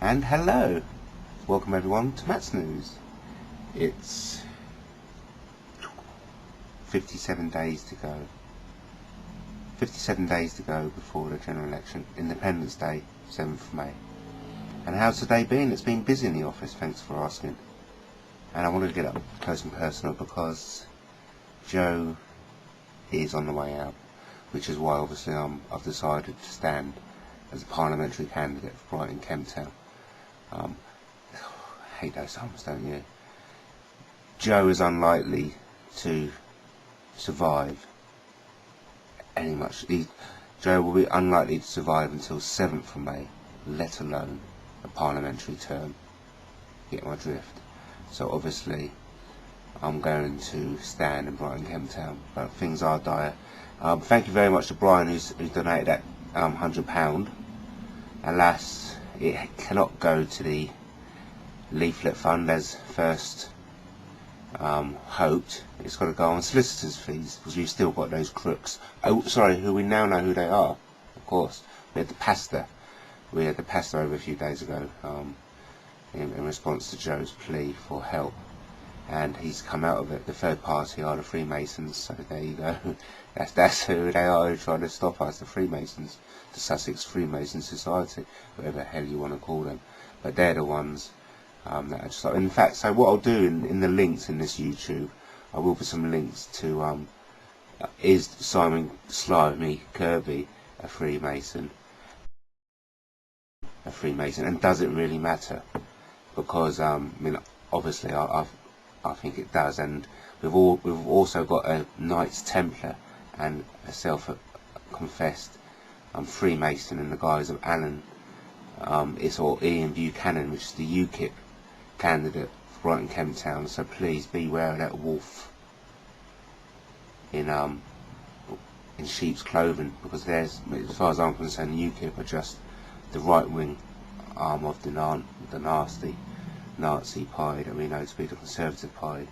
And hello, welcome everyone to Matt's News. It's 57 days to go. 57 days to go before the general election, Independence Day, 7th of May. And how's the day been? It's been busy in the office, thanks for asking. And I wanted to get up close and personal because Joe is on the way out, which is why obviously I've decided to stand as a parliamentary candidate for Brighton Kemp Town. I hate those songs, don't you? Joe is unlikely to survive Joe will be unlikely to survive until 7th of May, let alone a parliamentary term. Get my drift? So obviously I'm going to stand in Brighton Kemp Town, but things are dire. Thank you very much to Brian who's donated that £100. Alas, it cannot go to the leaflet fund as first hoped. It's got to go on solicitors' fees because we've still got those crooks. Oh, sorry, who we now know who they are. Of course, we had the pastor. We had the pastor over a few days ago in response to Joe's plea for help, and he's come out of it. The third party are the Freemasons. So there you go. That's who they are, who trying to stop us. The Freemasons, the Sussex Freemason Society, whatever the hell you want to call them. But they're the ones that are just like, in fact, so what I'll do in the links in this YouTube, I will put some links to is Simon Slimy Kirby a Freemason, and does it really matter? Because I mean, obviously I think it does, and we've also got a Knights Templar and a self-confessed Freemason in the guise of Alan Ian Buchanan, which is the UKIP candidate for Brighton Kemp Town. So please beware of that wolf in sheep's clothing, because there's, as far as I'm concerned, the UKIP are just the right-wing arm of the nasty Nazi party that we know to be the Conservative party.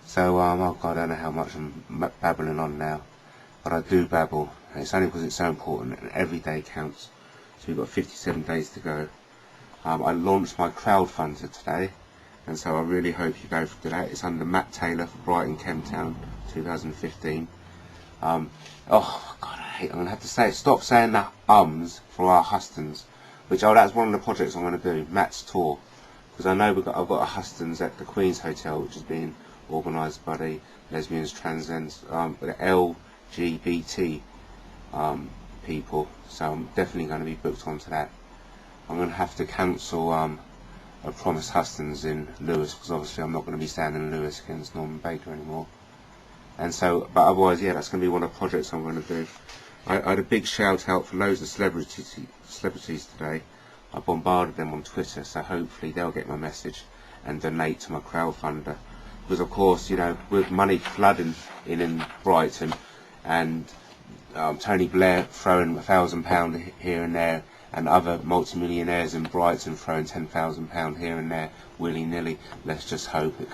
So oh God, I don't know how much I'm babbling on now, but I do babble, and it's only because it's so important, and every day counts. So we've got 57 days to go. I launched my crowdfunder today, and so I really hope you go for that. It's under Matt Taylor for Brighton Kemp Town 2015. Oh God, I'm going to have to say it. Stop saying the ums for our Hustons, which that's one of the projects I'm going to do, Matt's tour, because I know I've got a Hustons at the Queen's Hotel, which is being organised by the Lesbians, Transcends, the LGBT people. So I'm definitely going to be booked onto that. I'm going to have to cancel a promised Hustons in Lewis, because obviously I'm not going to be standing in Lewis against Norman Baker anymore. And so, but otherwise, yeah, that's going to be one of the projects I'm going to do. I had a big shout out for loads of celebrities today. I bombarded them on Twitter, so hopefully they'll get my message and donate to my crowdfunder. Because of course, you know, with money flooding in Brighton, and Tony Blair throwing £1,000 here and there, and other multimillionaires in Brighton throwing £10,000 here and there willy-nilly, let's just hope it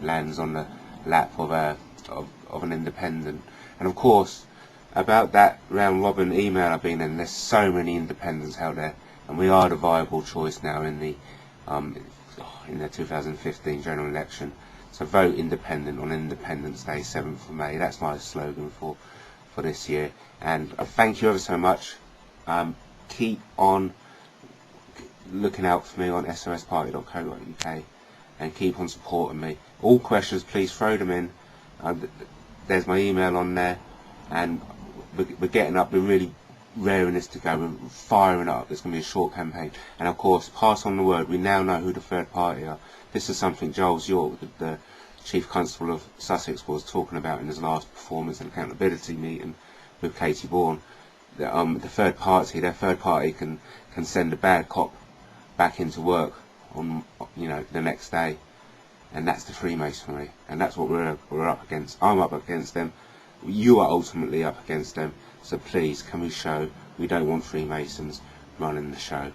lands on the lap of an independent. And of course, about that round robin email I've been in, there's so many independents out there, and we are the viable choice now in the 2015 general election. So vote independent on Independence Day, 7th of May. That's my slogan for this year. And thank you ever so much. Keep on looking out for me on sosparty.co.uk, and keep on supporting me. All questions, please throw them in. There's my email on there, and we're getting up. We're really raring this to go. We're firing up. It's going to be a short campaign, and of course, pass on the word. We now know who the third party are. This is something Giles York, the Chief Constable of Sussex, was talking about in his last performance and accountability meeting with Katie Bourne. The third party, their third party can send a bad cop back into work on, you know, the next day, and that's the Freemasonry, and that's what we're up against. I'm up against them. You are ultimately up against them. So please, can we show we don't want Freemasons running the show?